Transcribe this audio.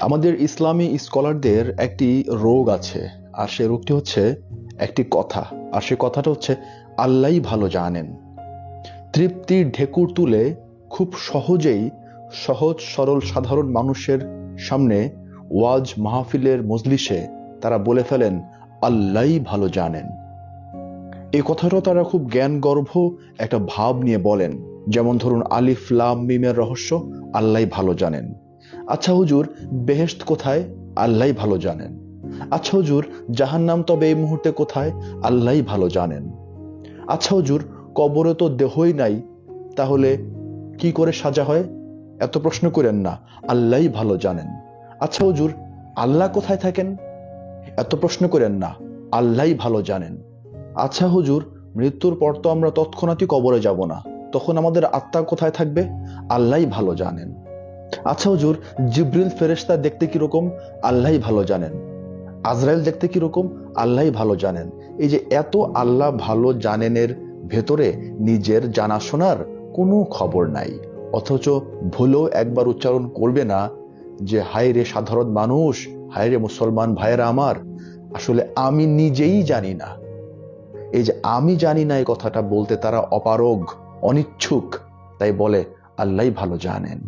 আমাদের ইসলামী স্কলারদের একটি রোগ আছে, আর সে রোগটি হচ্ছে একটি কথা। আর সে কথাটা হচ্ছে আল্লাহই ভালো জানেন। তৃপ্তির ঢেকুর তুলে খুব সহজেই সহজ সরল সাধারণ মানুষের সামনে ওয়াজ মাহফিলের মজলিসে তারা বলে ফেলেন আল্লাহই ভালো জানেন। এই কথাটা তারা খুব জ্ঞানগর্ভ একটা ভাব নিয়ে বলেন। যেমন ধরুন, আলিফ লাম মিমের রহস্য আল্লাহই ভালো জানেন। আচ্ছা হুজুর, বেহেশত কোথায়? আল্লাহই ভালো জানেন। আচ্ছা হুজুর, জাহান্নাম তবে এই মুহূর্তে কোথায়? আল্লাহই ভালো জানেন। আচ্ছা হুজুর, কবরে তো দেহই নাই, তাহলে কি করে সাজা হয়? এত প্রশ্ন করেন না, আল্লাহই ভালো জানেন। আচ্ছা হুজুর, আল্লাহ কোথায় থাকেন? এত প্রশ্ন করেন না, আল্লাহই ভালো জানেন। আচ্ছা হুজুর, মৃত্যুর পর তো আমরা তৎক্ষণাৎই কবরে যাব না, তখন আমাদের আত্মা কোথায় থাকবে? আল্লাহই ভালো জানেন। আচ্ছা হুজুর, জিব্রিল ফেরেশতা দেখতে কিরকম? আল্লাহই ভালো জানেন। আজরাইল দেখতে কিরকম? আল্লাহই ভালো জানেন। এই যে এত আল্লাহ ভালো জানেনের ভেতরে নিজের জানাশোনার কোনো খবর নাই, অথচ ভুলেও একবার উচ্চারণ করবে না যে হায় রে সাধারণ মানুষ, হায় রে মুসলমান ভাইয়েরা আমার, আসলে আমি নিজেই জানি না। এই যে আমি জানি না এই কথাটা বলতে তারা অপারগ, অনিচ্ছুক, তাই বলে আল্লাহই ভালো জানেন।